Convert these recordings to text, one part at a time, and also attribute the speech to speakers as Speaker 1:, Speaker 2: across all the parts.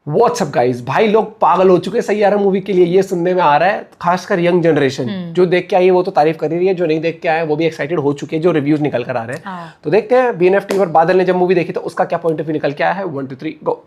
Speaker 1: WhatsApp guys, भाई लोग पागल हो चुके हैं सैयारा मूवी के लिए। ये सुनने में आ रहा है, खासकर यंग जनरेशन जो देख के आई है वो तो तारीफ कर रही है, जो नहीं देख के आए वो भी एक्साइटेड हो चुके हैं, जो रिव्यूज निकल कर आ रहे हैं। तो देखते हैं BNFT और बादल ने जब मूवी देखी तो उसका क्या पॉइंट ऑफ व्यू निकल के आया है। 1 2 3 गो।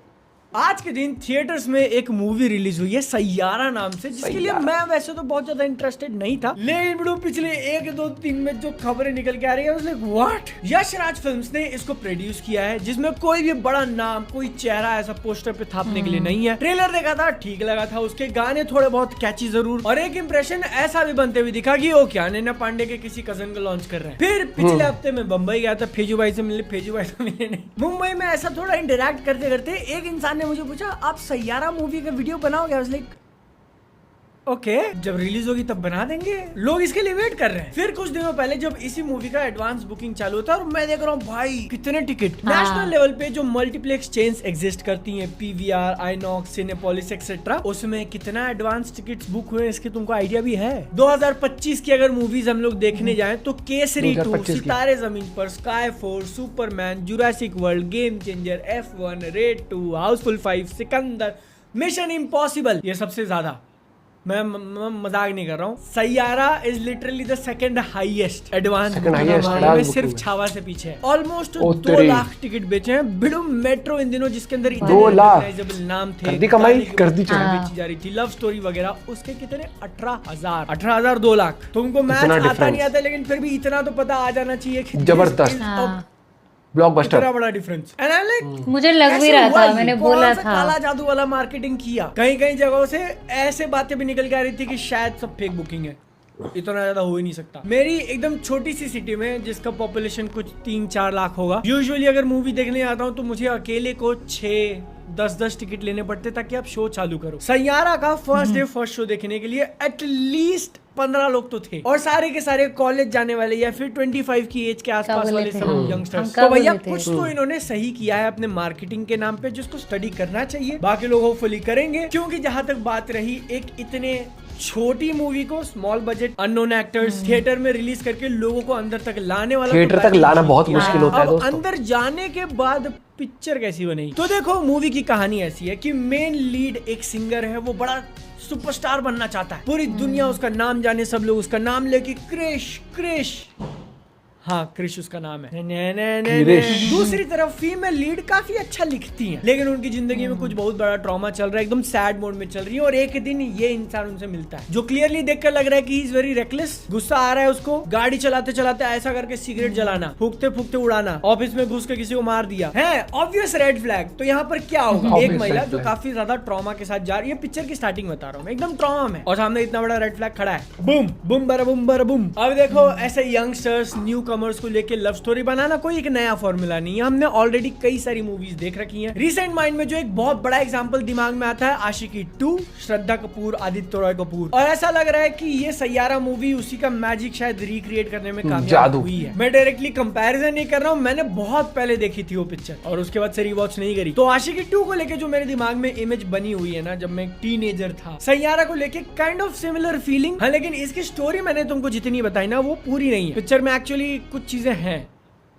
Speaker 2: आज के दिन थिएटर्स में एक मूवी रिलीज हुई है सैयारा नाम से, जिसके लिए मैं वैसे तो बहुत ज्यादा इंटरेस्टेड नहीं था, लेकिन बड़ो पिछले 1-2 दिन में जो खबरें निकल के आ रही है उसने व्हाट। यश राज फिल्म्स ने इसको प्रोड्यूस किया है, जिसमें कोई भी बड़ा नाम, कोई चेहरा ऐसा पोस्टर पे थापने के लिए नहीं है। ट्रेलर देखा था, ठीक लगा था, उसके गाने थोड़े बहुत कैची जरूर, और एक इंप्रेशन ऐसा भी बनते हुए दिखा कि वो क्या नैना पांडे के किसी कजन को लॉन्च कर रहे हैं। फिर पिछले हफ्ते में बम्बई गया था, फेजू भाई से मिले, फेजू भाई से मिले नहीं। मुंबई में ऐसा थोड़ा इंटरेक्ट करते करते एक इंसान ने मुझे पूछा, आप सैयारा मूवी का वीडियो बनाओगे? लाइक ओके, जब रिलीज होगी तब बना देंगे, लोग इसके लिए वेट कर रहे हैं। फिर कुछ दिनों पहले जब इसी मूवी का एडवांस बुकिंग चालू था और मैं देख रहा हूँ भाई कितने टिकट नेशनल लेवल पे जो मल्टीप्लेक्स चेन्स एग्जिस्ट करती हैं, PVR, आइनॉक्स, सिनेपोलिस एक्सेट्रा, उसमें कितना एडवांस टिकट्स बुक हुए इसके तुमको आइडिया भी है? 2025 की अगर मूवीज हम लोग देखने जाएं तो केसरी 2, सितारे जमीन पर, sky 4, Superman, Jurassic world, game changer, F1, red 2, Housefull 5, Sikandar, mission impossible, ये सबसे ज्यादा, मैं मजाक नहीं कर रहा हूँ, Saiyaara is literally the second highest advance, सिर्फ छावा से पीछे है। ऑलमोस्ट 2 लाख टिकट बेचे हैं। बिडू मेट्रो इन दिनों जिसके अंदर इतने रिकॉग्नाइजेबल नाम थे, बेची जा रही थी, लव स्टोरी वगैरह, उसके कितने 18,000 2 लाख। तुमको मैच आता नहीं आता, लेकिन फिर भी इतना तो पता आ जाना चाहिए,
Speaker 1: जबरदस्त ब्लॉकबस्टर,
Speaker 2: इतना बड़ा डिफरेंस। एंड आई लाइक
Speaker 3: मुझे लग भी रहा था, मैंने बोला था
Speaker 2: काला जादू वाला मार्केटिंग किया। कहीं जगहों से ऐसे बातें भी निकल के आ रही थी कि शायद सब फेक बुकिंग है, इतना ज्यादा हो ही नहीं सकता। मेरी एकदम छोटी सी सिटी में जिसका पॉपुलेशन कुछ 3-4 लाख होगा, यूजुअली अगर मूवी देखने आता हूँ तो मुझे अकेले को 6-10 टिकट लेने पड़ते ताकि आप शो चालू करो। सैयारा का फर्स्ट डे फर्स्ट शो देखने के लिए एटलीस्ट 15 लोग तो थे, और सारे के सारे कॉलेज जाने वाले या फिर 25 की एज के आसपास वाले सब यंगस्टर्स। तो भैया कुछ तो इन्होंने सही किया है अपने मार्केटिंग के नाम पे, जिसको स्टडी करना चाहिए। बाकी लोग होपफुली करेंगे, क्योंकि जहां तक बात रही एक इतने छोटी मूवी को small budget unknown actors theatre में रिलीज करके लोगों को अंदर तक लाने वाला,
Speaker 1: थिएटर तक लाना बहुत मुश्किल होता है दोस्तों।
Speaker 2: अंदर जाने के बाद पिक्चर कैसी बनेगी? तो देखो, मूवी की कहानी ऐसी है कि मेन लीड एक सिंगर है, वो बड़ा सुपरस्टार बनना चाहता है, पूरी दुनिया उसका नाम जाने, सब लोग उसका नाम लेके क्रिश, हाँ क्रिश उसका नाम है। दूसरी तरफ फीमेल लीड काफी अच्छा लिखती हैं, लेकिन उनकी जिंदगी में कुछ बहुत बड़ा ट्रॉमा चल रहा है, एकदम सैड मोड में चल रही है, और एक दिन ये इंसान उनसे मिलता है जो क्लियरली देखकर लग रहा है कि ही इज वेरी रेकलेस। गुस्सा आ रहा है उसको, गाड़ी चलाते चलाते ऐसा करके सिगरेट जलाना, फूकते फूकते उड़ाना, ऑफिस में घुस के किसी को मार दिया है, ऑब्वियस रेड फ्लैग। तो यहाँ पर क्या होगा? एक महिला जो काफी ज्यादा ट्रॉमा के साथ जा रही है, पिक्चर की स्टार्टिंग बता रहा हूँ, एकदम ट्रॉमा में, और सामने इतना बड़ा रेड फ्लैग खड़ा है, बूम बूम बरा बूम बरा बूम। अब देखो, ऐसे यंगस्टर्स, न्यू कमर्स को लेके लव स्टोरी बनाना कोई एक नया फॉर्मूला नहीं है, हमने ऑलरेडी कई सारी मूवीज देख रखी हैं। रिसेंट माइंड में जो एक बहुत बड़ा एग्जांपल दिमाग में आता है, आशिकी 2, श्रद्धा कपूर, आदित्य रॉय कपूर, और ऐसा लग रहा है कि ये सैयारा मूवी उसी का मैजिक शायद रिक्रिएट करने में कामयाब हुई है। मैं डायरेक्टली कंपैरिजन नहीं कर रहा हूँ, मैंने बहुत पहले देखी थी वो पिक्चर और उसके बाद से रीवॉच नहीं करी। तो आशिकी 2 को लेके जो मेरे दिमाग में इमेज बनी हुई है ना, जब मैं टीनेजर था, सैयारा को लेके काइंड ऑफ सिमिलर फीलिंग है, लेकिन इसकी स्टोरी मैंने तुमको जितनी बताई ना वो पूरी नहीं है। पिक्चर में एक्चुअली कुछ चीजें हैं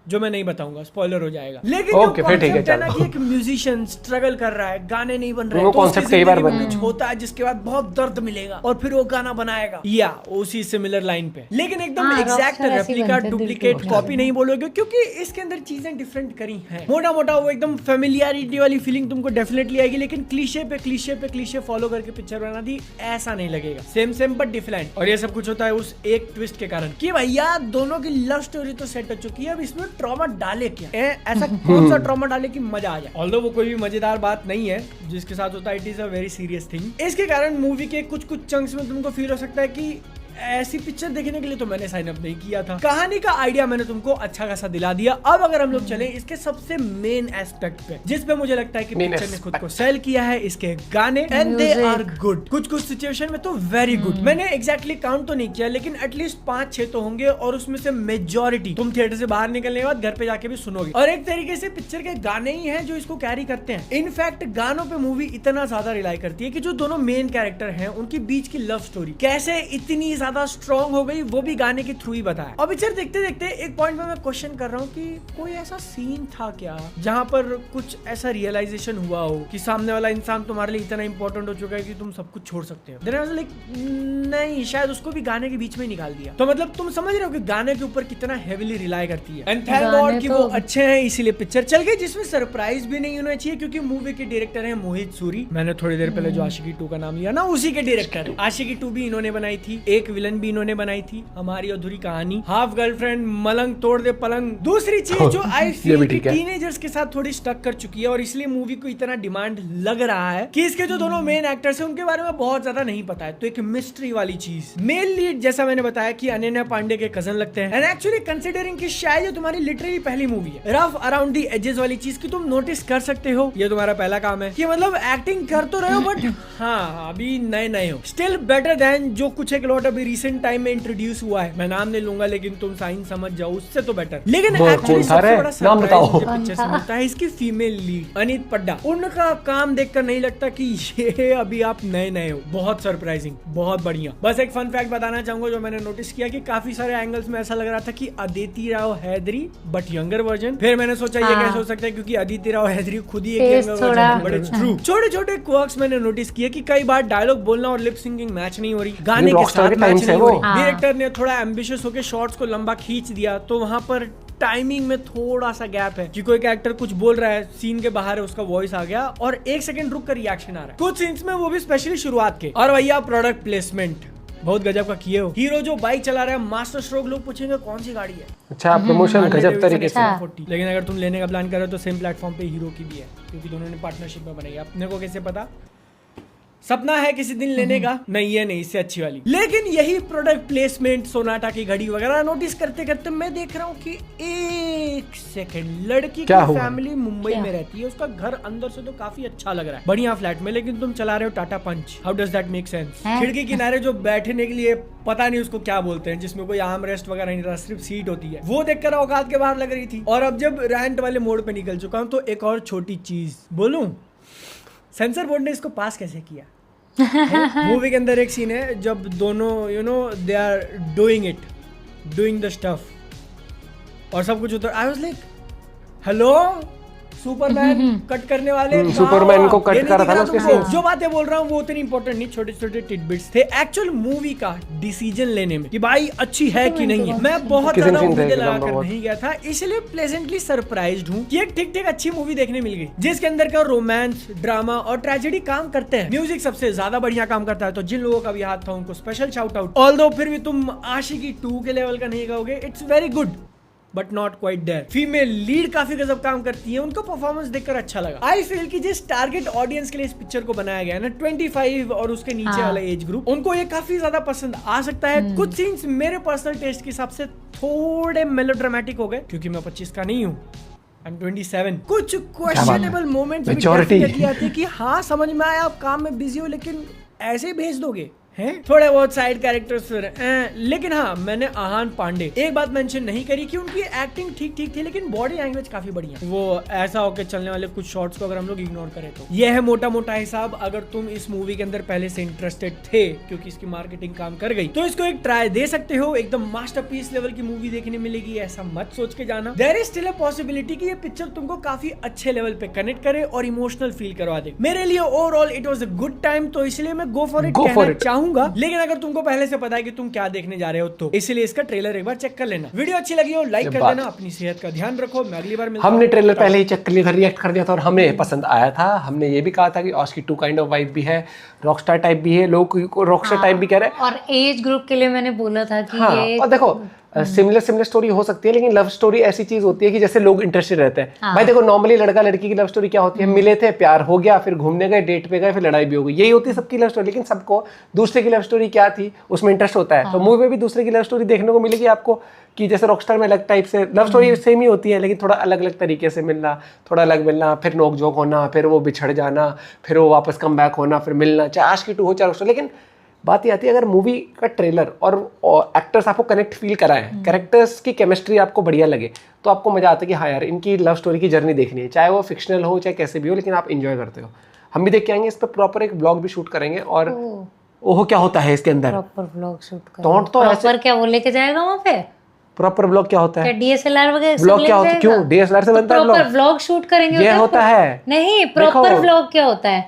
Speaker 2: जो मैं नहीं बताऊंगा, स्पॉइलर हो जाएगा। लेकिन जो कॉन्सेप्ट है ना कि एक म्यूजिशियन स्ट्रगल कर रहा है, गाने नहीं बन रहे, तो उसकी जिंदगी में कुछ होता है जिसके बाद बहुत दर्द मिलेगा और फिर वो गाना बनाएगा, या उसी सिमिलर लाइन पे, लेकिन एकदम एग्जैक्ट रेप्लिका, डुप्लीकेट कॉपी नहीं बोलोगे, क्योंकि इसके अंदर चीजें डिफरेंट करी हैं। मोटा मोटा वो एकदम फेमिलियरिटी वाली फीलिंग तुमको डेफिनेटली आएगी, लेकिन क्लीशे पे क्लीशे फॉलो करके पिक्चर बना दी, ऐसा नहीं लगेगा। Same but different. और ये सब कुछ होता है उस एक ट्विस्ट के कारण कि भैया दोनों की लव स्टोरी तो सेट हो चुकी है, अब इसमें ट्रॉमा डाले क्या? ऐसा कौन सा ट्रॉमा डाले कि मजा आ जाए? ऑल्दो वो कोई भी मजेदार बात नहीं है, जिसके साथ होता है it is a very serious thing. इसके कारण मूवी के कुछ चंक्स में तुमको फील हो सकता है कि ऐसी पिक्चर देखने के लिए तो मैंने साइन अप नहीं किया था। कहानी का आइडिया मैंने तुमको अच्छा खासा दिला दिया। अब अगर हम लोग चले इसके सबसे मेन एस्पेक्ट पे, जिसपे मुझे लगता है कि पिक्चर ने खुद को सेल किया है, इसके गाने, एंड दे आर गुड। कुछ सिचुएशन में तो वेरी गुड। मैंने एग्जैक्टली काउंट तो नहीं किया, लेकिन एटलीस्ट 5-6 तो होंगे, और उसमें से मेजोरिटी तुम थिएटर से बाहर निकलने के बाद घर पे जाके भी सुनोगे। और एक तरीके से पिक्चर के गाने ही हैं जो इसको कैरी करते हैं। इनफैक्ट गानों पे मूवी इतना ज्यादा रिलाई करती है कि जो दोनों मेन कैरेक्टर हैं उनके बीच की लव स्टोरी कैसे इतनी ज्यादा स्ट्रॉन्ग हो गई वो भी गाने के थ्रू ही बताया। और पिक्चर देखते देखते एक पॉइंट में मैं क्वेश्चन कर रहा हूँ कि कोई ऐसा सीन था क्या जहाँ पर कुछ ऐसा रियलाइजेशन हुआ हो कि सामने वाला इंसान तुम्हारे लिए इतना इंपॉर्टेंट हो चुका है कि तुम सब कुछ छोड़ सकते हो। Then I was like, नहीं, शायद उसको भी गाने के बीच में निकाल दिया। तो मतलब तुम समझ रहे हो कि गाने के ऊपर कितना हेविली रिलाई करती है। एंड थैंक गॉड कि वो अच्छे हैं, इसीलिए पिक्चर चल गई, जिसमें सरप्राइज भी नहीं होना चाहिए क्योंकि मूवी के डायरेक्टर हैं मोहित सूरी। मैंने थोड़ी देर पहले जो आशिकी 2 का नाम लिया ना, उसी के डायरेक्टर। आशिकी 2 भी इन्होंने बनाई थी, एक विलन भी इन्होंने बनाई थी, हमारी अधूरी कहानी, हाफ गर्लफ्रेंड, मलंग तोड़ दे पलंग। दूसरी चीज जो आई फील कि टीनेजर्स के साथ थोड़ी स्टक कर चुकी है और इसलिए मूवी को इतना डिमांड लग रहा है कि इसके जो दोनों मेन एक्टर्स हैं उनके बारे में बहुत ज्यादा नहीं पता है। तो एक मिस्ट्री वाली चीज। मेन लीड जैसा मैंने बताया कि अनन्या पांडे के कजन लगते हैं। एंड एक्चुअली कंसीडरिंग कि शायद ये तुम्हारी लिटरली पहली मूवी है, रफ अराउंड दी एजेस वाली चीज की तुम नोटिस कर सकते हो। ये तुम्हारा पहला काम है कि मतलब एक्टिंग कर तो रहे हो बट हाँ अभी नए नए हो। स्टिल बेटर देन जो कुछ एक लॉट अभी रिसेंट टाइम में इंट्रोड्यूस हुआ है, मैं नाम नहीं लूंगा लेकिन तुम साइन समझ जाओ, उससे तो बेटर। लेकिन एक्चुअली सबसे बड़ा सरप्राइज मुझे पिक्चर से मिलता है इसकी फीमेल लीड अनीत पड्डा। उनका काम देखकर नहीं लगता कि ये अभी आप नए नए हो। बहुत सरप्राइजिंग, बहुत बढ़िया। बस एक फन फैक्ट बताना चाहूंगा जो मैंने नोटिस किया कि काफी सारे एंगल्स में ऐसा लग रहा था कि Aditi Rao Hydari but younger version. फिर मैंने सोचा ये कैसे हो सकता है क्योंकि अदिति राव हैदरी खुद ही एक यंगर वर्जन है, बट इट्स ट्रू। छोटे छोटे क्वर्क्स मैंने नोटिस किया कि कई बार डायलॉग बोलना और लिप सिंगिंग मैच नहीं हो रही, गाने के साथ मैच नहीं हो रही। डायरेक्टर ने थोड़ा एम्बिशियस होकर शॉर्ट्स को लंबा खींच दिया तो वहां पर टाइमिंग में थोड़ा सा गैप है कि कोई कैरेक्टर कुछ बोल रहा है, सीन के बाहर है, उसका वॉइस आ गया और एक सेकंड रुक कर रिएक्शन आ रहा है कुछ सीन्स में, वो भी स्पेशली शुरुआत के। और भैया प्रोडक्ट प्लेसमेंट बहुत गजब का किए हो। हीरो जो बाइक चला रहा है मास्टर स्ट्रोक, लोग पूछेंगे कौन सी गाड़ी है। अच्छा, प्रमोशन गजब तरीके से। लेकिन अगर तुम लेने का प्लान कर रहे हो तो सेम प्लेटफॉर्म पे हीरो की भी है क्योंकि दोनों ने पार्टनरशिप में बनाई है। अपने को कैसे पता, सपना है किसी दिन लेने का, नहीं ये नहीं, इससे अच्छी वाली। लेकिन यही प्रोडक्ट प्लेसमेंट, सोनाटा की घड़ी वगैरह नोटिस करते करते मैं देख रहा हूँ कि एक सेकंड, लड़की की फैमिली मुंबई में रहती है, उसका घर अंदर से तो काफी अच्छा लग रहा है, बढ़िया फ्लैट में, लेकिन तुम चला रहे हो Tata punch. How does that make sense? खिड़की किनारे जो बैठने के लिए पता नहीं उसको क्या बोलते हैं, जिसमें कोई आर्म रेस्ट वगैरह नहीं रहता, सिर्फ सीट होती है, वो देखकर औकात के बाहर लग रही थी। और अब जब रैंट वाले मोड पे निकल चुका हूँ तो एक और छोटी चीज बोलूं, सेंसर बोर्ड ने इसको पास कैसे किया? मूवी के अंदर एक सीन है जब दोनों they are doing the stuff और सब कुछ उतर, I was like hello superman cut करने वाले,
Speaker 1: सुपरमैन को कट कर रहा था उसके सीन।
Speaker 2: जो बातें बोल रहा हूँ वो उतनी इंपॉर्टेंट नहीं, छोटे छोटे टिडबिट्स थे एक्चुअल मूवी का डिसीजन लेने में कि भाई अच्छी है कि नहीं है। मैं बहुत ज्यादा उम्मीदें लगाकर नहीं गया था, इसलिए प्लेजेंटली सरप्राइज्ड हूँ कि एक ठीक ठीक अच्छी मूवी देखने मिल गई जिसके अंदर का रोमांस, ड्रामा और ट्रेजेडी काम करते हैं। म्यूजिक सबसे ज्यादा बढ़िया काम करता है, तो जिन लोगों का भी हाथ था उनको स्पेशल शाउट आउट। ऑल्दो फिर भी तुम आशिकी 2 के लेवल का नहीं कहोगे, it's very good but not quite there. Female lead काफी गजब काम करती है, उनका परफॉर्मेंस देखकर अच्छा लगा। आई फील कि जिस टारगेट ऑडियंस के लिए इस पिक्चर को बनाया गया है ना, 25 और उसके नीचे वाला एज ग्रुप, उनको ये काफी ज्यादा पसंद आ सकता है। कुछ सीन्स मेरे पर्सनल टेस्ट के हिसाब से थोड़े मेलोड्रामेटिक हो गए क्योंकि मैं 25 का नहीं हूँ, आई एम 27। कुछ क्वेश्चनेबल मोमेंट्स भी आते कि हाँ समझ में आया आप काम में बिजी हो लेकिन ऐसे भेज दोगे हैं? थोड़े बहुत साइड कैरेक्टर्स लेकिन हाँ मैंने आहान पांडे एक बात मेंशन नहीं करी कि उनकी एक्टिंग ठीक ठीक थी लेकिन बॉडी लैंग्वेज काफी बढ़िया। वो ऐसा होके चलने वाले कुछ शॉट्स को अगर हम लोग इग्नोर करें तो यह है मोटा मोटा हिसाब। अगर तुम इस मूवी के अंदर पहले से इंटरेस्टेड थे क्योंकि इसकी मार्केटिंग काम कर गई तो इसको एक ट्राई दे सकते हो। एकदम मास्टरपीस लेवल की मूवी देखने मिलेगी ऐसा मत सोच के जाना। There is still a possibility कि ये पिक्चर तुमको काफी अच्छे लेवल पे कनेक्ट करे और इमोशनल फील करवा दे। मेरे लिए overall it was a good time, तो इसलिए मैं गो फॉर इट कहना चाहूंगा। लेकिन अगर तुमको पहले से पता है कि तुम क्या देखने जा रहे हो तो इसलिए इसका ट्रेलर एक बार चेक कर लेना। वीडियो अच्छी लगी हो लाइक कर देना, अपनी सेहत का ध्यान रखो। मैं अगली बार
Speaker 1: हमने ट्रेलर पहले ही चेक कर लिया, रिएक्ट कर दिया था और हमें पसंद आया था। हमने ये भी कहा था कि आशिकी 2 काइंड ऑफ वाइब भी है, रॉकस्टार टाइप भी है, लोग रॉकस्टार टाइप भी कह रहे हैं।
Speaker 3: और एज ग्रुप के लिए मैंने बोला था कि ये
Speaker 1: और देखो सिमिलर स्टोरी हो सकती है लेकिन लव स्टोरी ऐसी चीज होती है कि जैसे लोग इंटरेस्टेड रहते हैं। भाई देखो नॉर्मली लड़का लड़की की लव स्टोरी क्या होती है, मिले थे, प्यार हो गया, फिर घूमने गए, डेट पे गए, फिर लड़ाई भी हो गई, यही होती है सबकी लव स्टोरी। लेकिन सबको दूसरे की लव स्टोरी क्या थी उसमें इंटरेस्ट होता है। तो मूवी में भी दूसरे की लव स्टोरी देखने को मिलेगी आपको कि जैसे रॉकस्टार में अलग टाइप से लव स्टोरी सेम ही होती है लेकिन थोड़ा अलग अलग तरीके से मिलना, थोड़ा अलग मिलना, फिर नोक झोंक होना, फिर वो बिछड़ जाना, फिर वो वापस कम बैक होना, फिर मिलना, चाहे आशिकी 2 हो चाहे रॉकस्टार। लेकिन बात ये आती है अगर मूवी का ट्रेलर और एक्टर्स आपको कनेक्ट फील कराएं, कैरेक्टर्स की केमिस्ट्री आपको बढ़िया लगे तो आपको मजा आता है कि हाँ यार इनकी लव स्टोरी की जर्नी देखनी है, चाहे वो फिक्शनल हो चाहे कैसे भी हो, लेकिन आप इंजॉय करते हो। हम भी देख के आएंगे, इस पर प्रॉपर एक ब्लॉग भी शूट करेंगे और ओहो क्या होता है इसके अंदर?
Speaker 3: प्रॉपर व्लॉग शूट कर।
Speaker 1: टोंट तो ऐसे
Speaker 3: प्रॉपर क्या वो लेके जाएगा वहाँ पे?
Speaker 1: प्रॉपर ब्लॉग क्या होता है?
Speaker 3: क्या डीएसएलआर वगैरह सब
Speaker 1: ब्लॉग
Speaker 3: लेके
Speaker 1: क्या होता है?
Speaker 3: जाएगा?
Speaker 1: क्यों डीएसएलआर से बनता है
Speaker 3: प्रॉपर
Speaker 1: ब्लॉग?
Speaker 3: व्लॉग शूट करेंगे
Speaker 1: ये होता है
Speaker 3: नहीं, प्रॉपर व्लॉग क्या होता है?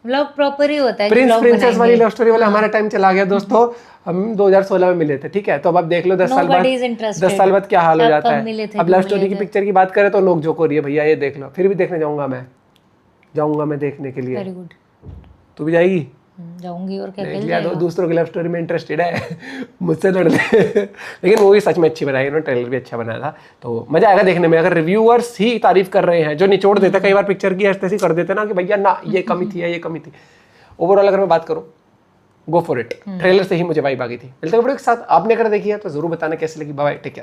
Speaker 3: व्लॉग प्रॉपर ही होता है।
Speaker 1: प्रिंस
Speaker 3: vlog
Speaker 1: प्रिंसेस वाली
Speaker 3: बनाएंगे।
Speaker 1: लव स्टोरी वाला हमारा टाइम चला गया दोस्तों। हम 2016 में मिले थे, ठीक है? तो अब आप देख लो 10 साल बाद,
Speaker 3: Nobody is interested.
Speaker 1: 10 साल बाद क्या हाल हो
Speaker 3: आप
Speaker 1: जाता
Speaker 3: कब मिले
Speaker 1: है।
Speaker 3: थे,
Speaker 1: अब
Speaker 3: क्यों
Speaker 1: लव स्टोरी
Speaker 3: मिले
Speaker 1: की
Speaker 3: थे?
Speaker 1: पिक्चर की बात करें तो नोक झोंक हो रही है भैया, ये देख लो। फिर भी देखने जाऊंगा मैं देखने के लिए।
Speaker 3: Very good.
Speaker 1: तू भी जाएगी?
Speaker 3: जाऊंगी और क्या
Speaker 1: देख
Speaker 3: खेल
Speaker 1: लिया,
Speaker 3: जाएगा।
Speaker 1: दूसरों की लव स्टोरी में इंटरेस्टेड है मुझसे लड़ ले लेकिन मूवी सच में अच्छी बनाई है, ट्रेलर भी अच्छा बनाया था, तो मजा आएगा देखने में। अगर रिव्यूअर्स ही तारीफ कर रहे हैं, जो निचोड़ देते कई बार पिक्चर की ऐसे कर देते ना कि भैया ना ये कमी थी या ये कमी थी, ओवरऑल अगर मैं बात करूँ गो फॉर इट। ट्रेलर से ही मुझे वाइब आ गई थी। मिलते हैं वीडियो के साथ। आपने अगर देखी है तो जरूर बताना कैसी लगी। Bye, take care.